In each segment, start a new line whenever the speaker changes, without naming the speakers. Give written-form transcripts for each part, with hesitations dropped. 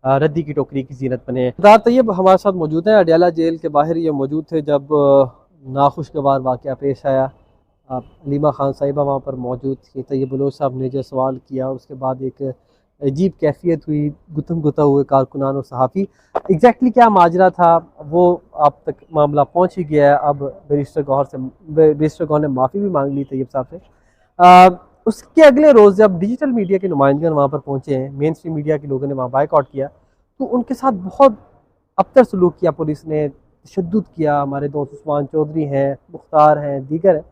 ردی کی ٹوکری کی زینت بنے ہیں۔ سردار طیب ہمارے ساتھ موجود ہیں، اڈیالہ جیل کے باہر یہ موجود تھے جب ناخوشگوار واقعہ پیش آیا۔ علیمہ خان صاحبہ وہاں پر موجود تھی۔ طیب بلوچ صاحب نے جو سوال کیا اس کے بعد ایک عجیب کیفیت ہوئی، گتم گتا ہوئے کارکنان اور صحافی۔ ایگزیکٹلی کیا ماجرا تھا وہ آپ تک معاملہ پہنچ ہی گیا ہے۔ اب بیرسٹر گوہر نے معافی بھی مانگ لی طیب صاحب سے۔ اس کے اگلے روز جب ڈیجیٹل میڈیا کے نمائندگان وہاں پر پہنچے ہیں، مین اسٹریم میڈیا کے لوگوں نے وہاں بائیک آؤٹ کیا، تو ان کے ساتھ بہت ابتر سلوک کیا پولیس نے، تشدد کیا۔ ہمارے دوست عثمان چودھری ہیں، مختار ہیں، دیگر ہیں،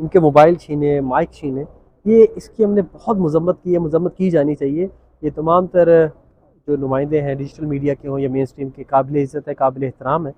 ان کے موبائل چھینے، مائک چھینے۔ یہ اس کی ہم نے بہت مذمت کی ہے، مذمت کی جانی چاہیے۔ یہ تمام تر جو نمائندے ہیں ڈیجیٹل میڈیا کے ہوں یا مین اسٹریم کے، قابل عزت ہے، قابل احترام ہے۔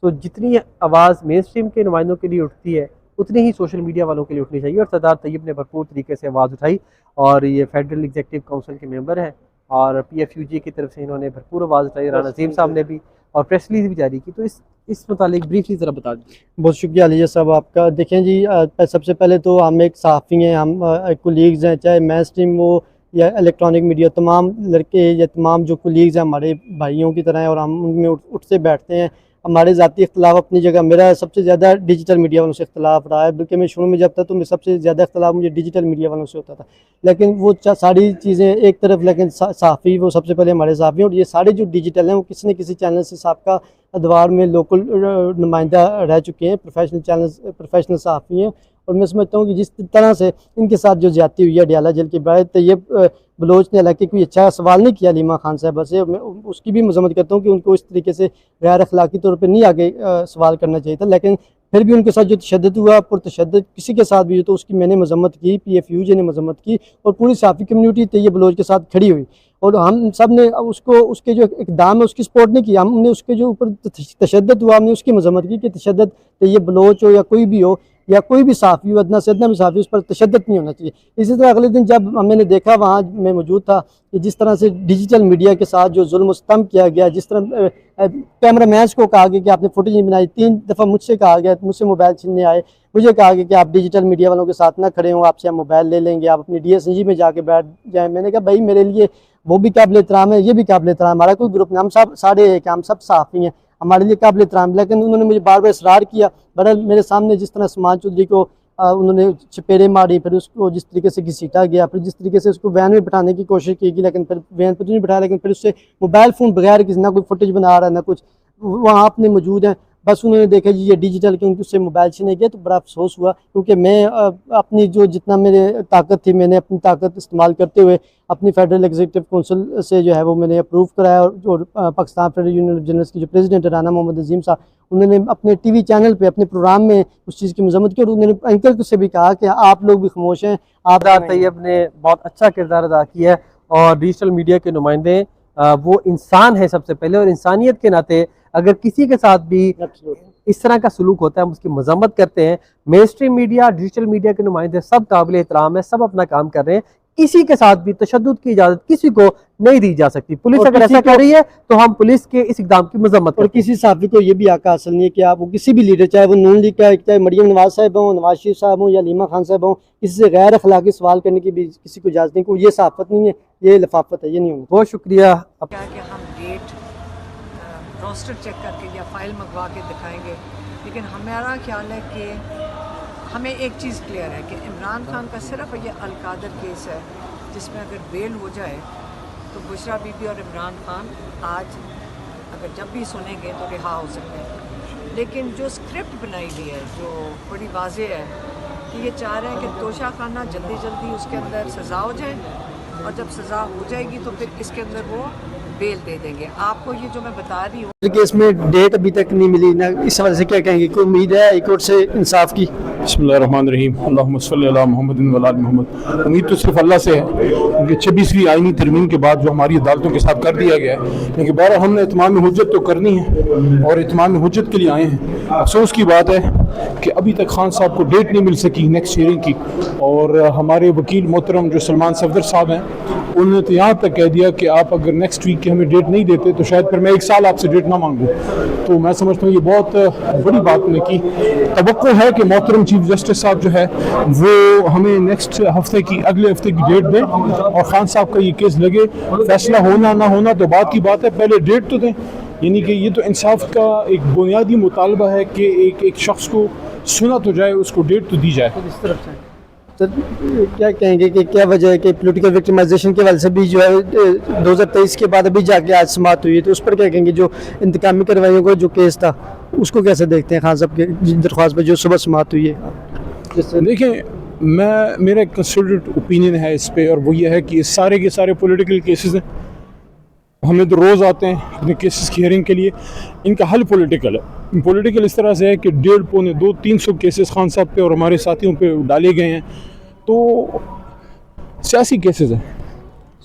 تو جتنی آواز مین اسٹریم کے نمائندوں کے لیے اٹھتی ہے اتنی ہی سوشل میڈیا والوں کے لیے اٹھنی چاہیے، اور سردار طیب نے بھرپور طریقے سے آواز اٹھائی، اور یہ فیڈرل ایگزیکٹو کونسل کے ممبر ہیں، اور پی ایف یو جی کی طرف سے انہوں نے بھرپور آواز اٹھائی، رانا عظیم صاحب نے بھی، اور پریس ریلیز بھی جاری کی۔ تو اس متعلق بریفلی ذرا بتا دیں۔
بہت شکریہ علیہ صاحب آپ کا۔ دیکھیں جی، سب سے پہلے تو ہم ایک صحافی ہیں، ہم کولیگز ہیں، چاہے مین اسٹریم ہو یا الیکٹرانک میڈیا، تمام لڑکے یا تمام جو کولیگز ہیں ہمارے بھائیوں کی طرح ہیں، اور ہم ان میں اٹھتے بیٹھتے ہیں۔ ہمارے ذاتی اختلاف اپنی جگہ، میرا سب سے زیادہ ڈیجیٹل میڈیا والوں سے اختلاف رہا ہے، بلکہ میں شروع میں جب تھا تو سب سے زیادہ اختلاف مجھے ڈیجیٹل میڈیا والوں سے ہوتا تھا، لیکن وہ ساری چیزیں ایک طرف، لیکن صحافی وہ سب سے پہلے ہمارے صحافی ہیں، اور یہ سارے جو ڈیجیٹل ہیں وہ کسی نہ کسی چینل سے سابقہ ادوار میں لوکل نمائندہ رہ چکے ہیں، پروفیشنل چینلز، پروفیشنل صحافی ہیں، اور میں سمجھتا ہوں کہ جس طرح سے ان کے ساتھ جو زیادتی ہوئی ہے اڈیالہ جیل کے بعد، طیب بلوچ نے حالانکہ کوئی اچھا سوال نہیں کیا علیمہ خان صاحبہ سے، میں اس کی بھی مذمت کرتا ہوں کہ ان کو اس طریقے سے غیر اخلاقی طور پہ نہیں آگے سوال کرنا چاہیے تھا، لیکن پھر بھی ان کے ساتھ جو تشدد ہوا، پرتشدد کسی کے ساتھ بھی ہو، تو اس کی میں نے مذمت کی، پی ایف یو جی نے مذمت کی، اور پوری صحافی کمیونٹی طیب بلوچ کے ساتھ کھڑی ہوئی، اور ہم سب نے اس کے جو اقدام ہے اس کی سپورٹ نہیں کی، ہم نے اس کے جو اوپر تشدد ہوا ہم نے اس کی مذمت کی کہ تشدد طیب بلوچ ہو یا کوئی بھی ہو یا کوئی بھی صحافی ہو، ادنیٰ سے ادنیٰ بھی صحافی، اس پر تشدد نہیں ہونا چاہیے۔ اسی طرح اگلے دن جب میں نے دیکھا، وہاں میں موجود تھا، کہ جس طرح سے ڈیجیٹل میڈیا کے ساتھ جو ظلم و ستم کیا گیا، جس طرح کیمرہ مینس کو کہا گیا کہ آپ نے فوٹیج نہیں بنائی، 3 دفعہ مجھ سے کہا گیا، مجھ سے موبائل چھیننے آئے، مجھے کہا گیا کہ آپ ڈیجیٹل میڈیا والوں کے ساتھ نہ کھڑے ہوں، آپ سے ہم موبائل لے لیں گے، آپ اپنی ڈی ایس این جی میں جا کے بیٹھ جائیں۔ میں نے کہا بھائی میرے لیے وہ بھی قابل احترام ہے، یہ بھی قابل احترام، ہمارا کوئی گروپ نہیں، ہم سب سارے ایک، ہم سب صحافی ہیں، ہمارے لیے قابل احترام، لیکن انہوں نے مجھے بار بار اصرار کیا۔ بہرحال میرے سامنے جس طرح عثمان چودھری کو انہوں نے چپیڑے ماری، پھر اس کو جس طریقے سے گھسیٹا گیا، پھر جس طریقے سے اس کو وین میں بٹھانے کی کوشش کی گئی، لیکن پھر وین پہ تو نہیں بٹھایا، لیکن پھر اس سے موبائل فون بغیر کسی نہ کوئی فوٹیج بنا رہا ہے نہ کچھ، وہاں اپنے موجود ہیں، بس انہوں نے دیکھا جی یہ ڈیجیٹل کے ان اس سے موبائل چھینے گیا، تو بڑا افسوس ہوا، کیونکہ میں اپنی جو جتنا میرے طاقت تھی میں نے اپنی طاقت استعمال کرتے ہوئے اپنی فیڈرل ایگزیکٹو کونسل سے جو ہے وہ میں نے اپروو کرایا، اور Pakistan federal union of journalist کے جو پریزیڈنٹ رانا محمد عظیم صاحب، انہوں نے اپنے ٹی وی چینل پہ اپنے پروگرام میں اس چیز کی مذمت کی، اور انہوں نے اینکر سے بھی کہا کہ آپ لوگ بھی خاموش ہیں۔
سردار طیب نے بہت اچھا کردار ادا کیا ہے، اور ڈیجیٹل میڈیا کے نمائندے وہ انسان ہیں سب سے پہلے، اور انسانیت کے ناطے اگر کسی کے ساتھ بھی اس طرح کا سلوک ہوتا ہے ہم اس کی مذمت کرتے ہیں۔ مین اسٹریم میڈیا، ڈیجیٹل میڈیا کے نمائندے سب قابل احترام ہیں، سب اپنا کام کر رہے ہیں، کسی کے ساتھ بھی تشدد کی اجازت کسی کو نہیں دی جا سکتی۔ پولیس اگر ایسا کر رہی ہے تو ہم پولیس کے اس اقدام کی مذمت کرتے ہیں،
اور کسی صحافی کو یہ بھی حق حاصل نہیں ہے کہ آپ وہ کسی بھی لیڈر، چاہے وہ نون لیگ کا، چاہے مریم نواز صاحب ہوں، نواز شریف صاحب ہوں یا علیمہ خان صاحب ہوں، کسی سے غیر اخلاقی سوال کرنے کی بھی کسی کو اجازت نہیں، کوئی یہ صحافت نہیں ہے، یہ لفافت ہے، یہ نہیں ہونا۔
بہت شکریہ۔
کیا کہ ہم ڈیٹ روسٹر چیک کر کے یا فائل منگوا کے دکھائیں گے، لیکن ہمارا خیال ہے کہ ہمیں ایک چیز کلیئر ہے کہ عمران خان کا صرف یہ القادر کیس ہے جس میں اگر بیل ہو جائے تو بشرا بی بی اور عمران خان آج اگر جب بھی سنیں گے تو رہا ہو سکتے ہیں، لیکن جو اسکرپٹ بنائی گئی ہے جو بڑی واضح ہے کہ یہ چاہ رہے ہیں کہ توشہ خانہ جلدی جلدی اس کے اندر سزا ہو جائے، اور جب سزا ہو جائے گی تو پھر اس کے اندر وہ بیل دے دیں گے۔ آپ کو یہ جو میں بتا رہی ہوں
کیس میں ڈیٹ ابھی تک نہیں ملی، نہ اس حوالے سے کیا کہیں گے، کوئی امید ہے ہائی کورٹ سے انصاف کی؟
بسم اللہ الرحمن الرحیم، اللہم صلی علی محمد و علی محمد۔ امید تو صرف اللہ سے ہے، کیونکہ 26ویں آئینی ترمیم کے بعد جو ہماری عدالتوں کے ساتھ کر دیا گیا ہے، لیکن بہرحال ہم نے اتمام حجت تو کرنی ہے، اور اتمام حجت کے لیے آئے ہیں۔ افسوس کی بات ہے کہ ابھی تک خان صاحب کو ڈیٹ نہیں مل سکی نیکسٹ ہیئرنگ کی، اور ہمارے وکیل محترم جو سلمان صفدر صاحب ہیں انہوں نے تو یہاں تک کہہ دیا کہ آپ اگر نیکسٹ ویک کی ہمیں ڈیٹ نہیں دیتے تو شاید پھر میں 1 سال آپ سے ڈیٹ نہ مانگوں۔ تو میں سمجھتا ہوں یہ بہت بڑی بات نے کی۔ توقع ہے کہ محترم چیف چیف جسٹس صاحب جو ہے وہ ہمیں نیکسٹ ہفتے کی اگلے ہفتے کی ڈیٹ دیں اور خان صاحب کا یہ کیس لگے. فیصلہ ہونا نہ ہونا تو بات کی بات ہے, پہلے ڈیٹ تو دیں. یعنی کہ یہ تو انصاف کا ایک بنیادی مطالبہ ہے کہ ایک شخص کو سنا تو جائے, اس کو ڈیٹ تو دی جائے.
اس طرف سے سر کیا کہیں گے کہ کیا وجہ ہے کہ پولیٹیکل وکٹمائزیشن کے حوالے سے بھی جو ہے 2023 کے بعد ابھی جا کے آج سماعت ہوئی ہے, تو اس پر کیا کہیں گے؟ جو انتقامی کارروائیوں کا جو کیس تھا اس کو کیسے دیکھتے ہیں خان صاحب کے درخواست پہ جو صبح سماعت ہوئی ہے؟
دیکھیں, میرا ایک کنسیڈرڈ اوپینین ہے اس پہ, اور وہ یہ ہے کہ یہ سارے کے سارے پولیٹیکل کیسز ہیں. ہمیں تو روز آتے ہیں اپنے کیسز کی ہیئرنگ کے لیے. ان کا حل پولیٹیکل ہے. پولیٹیکل اس طرح سے ہے کہ 150 پونے 200-300 کیسز خان صاحب پہ اور ہمارے ساتھیوں پہ ڈالے گئے ہیں, تو سیاسی کیسز ہیں.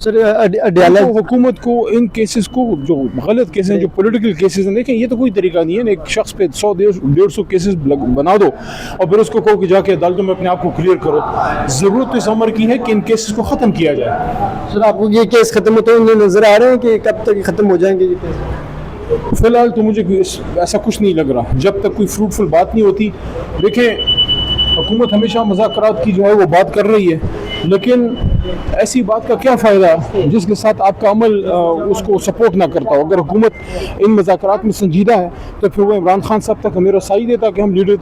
سر اڈیالہ
حکومت کو ان کیسز کو, جو غلط کیسز ہیں, جو پولیٹیکل کیسز ہیں, دیکھیں یہ تو کوئی طریقہ نہیں ہے. ایک شخص پہ 100-150 کیسز بنا دو اور پھر اس کو کہو کہ جا کے عدالتوں میں اپنے آپ کو کلیئر کرو. ضرورت اس امر کی ہے کہ ان کیسز کو ختم کیا جائے.
سر آپ کو یہ کیس ختم ہوتے ہوئے نظر آ رہے ہیں کہ کب تک ختم ہو جائیں گے یہ کیس؟
فی الحال تو مجھے ایسا کچھ نہیں لگ رہا جب تک کوئی فروٹفل بات نہیں ہوتی. دیکھیں, حکومت ہمیشہ مذاکرات کی جو ہے وہ بات کر رہی ہے, لیکن ایسی بات کا کیا فائدہ جس کے ساتھ آپ کا عمل اس کو سپورٹ نہ کرتا ہو. اگر حکومت ان مذاکرات میں سنجیدہ ہے تو پھر وہ عمران خان صاحب تک ہمیں رسائی دیتا کہ ہم لیڈر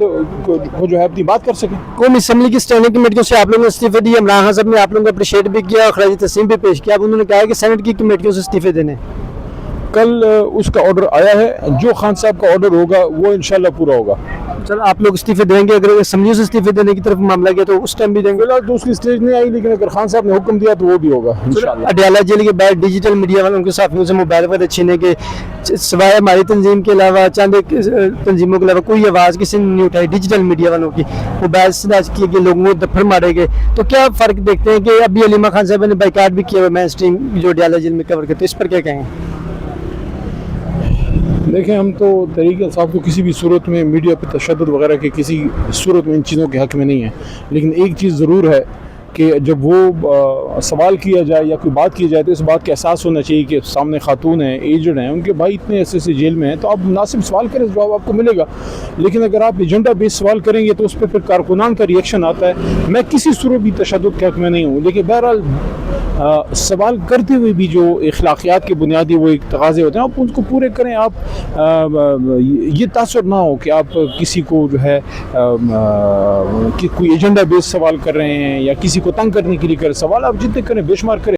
کو جو ہے اپنی بات کر سکیں.
قومی اسمبلی کی اسٹینڈنگ کمیٹیوں سے آپ لوگوں نے استعفے دیے, عمران خان صاحب نے آپ لوگوں کو اپریشیٹ بھی کیا اور خراج تحسین بھی پیش کیا. اب انہوں نے کہا ہے کہ سینٹ کی کمیٹیوں سے استعفے دینے.
کل اس کا آرڈر آیا ہے, جو خان صاحب کا آرڈر ہوگا وہ انشاءاللہ پورا ہوگا.
سر آپ لوگ استعفے دیں گے؟ اگر اسمبلیوں سے استعفے دینے کی طرف معاملہ گیا تو اس ٹائم بھی دیں گے؟
فی الحال تو اس کی اسٹیج نہیں آئی, لیکن اگر خان صاحب نے حکم دیا تو وہ بھی ہوگا انشاءاللہ.
اڈیالہ جیل کے باہر ڈیجیٹل میڈیا والوں کے صحافیوں سے موبائل وغیرہ چھینے کے سوائے ہماری تنظیم کے علاوہ چند ایک تنظیموں کے علاوہ کوئی آواز کسی نے نہیں اٹھائی. ڈیجیٹل میڈیا والوں کی موبائل سناچ کیے گئے, لوگوں کو دفن مارے گئے. تو کیا فرق دیکھتے ہیں کہ ابھی علیمہ خان صاحب نے بائیکاٹ بھی کیا ہوا مین اسٹریم جو اڈیالہ جیل میں کور کرتے, اس پر کیا کہیں؟
دیکھیں, ہم تو تحریک انصاف کو کسی بھی صورت میں میڈیا پہ تشدد وغیرہ کے کسی صورت میں ان چیزوں کے حق میں نہیں ہے. لیکن ایک چیز ضرور ہے کہ جب وہ سوال کیا جائے یا کوئی بات کی جائے تو اس بات کا احساس ہونا چاہیے کہ سامنے خاتون ہیں, ایجڈ ہیں, ان کے بھائی اتنے ایسے جیل میں ہیں, تو آپ مناسب سوال کریں, جواب آپ کو ملے گا. لیکن اگر آپ ایجنڈا بیس سوال کریں گے تو اس پہ پھر کارکنان کا ریئیکشن آتا ہے. میں کسی صورت بھی تشدد کے حق میں نہیں ہوں, لیکن بہرحال سوال کرتے ہوئے بھی جو اخلاقیات کے بنیادی وہ ایک تقاضے ہوتے ہیں آپ ان کو پورے کریں. آپ یہ تاثر نہ ہو کہ آپ کسی کو جو ہے کوئی ایجنڈا بیس سوال کر رہے ہیں یا کسی کو تنگ کرنے کے لیے کریں. سوال آپ جتنے کریں بے شمار کریں.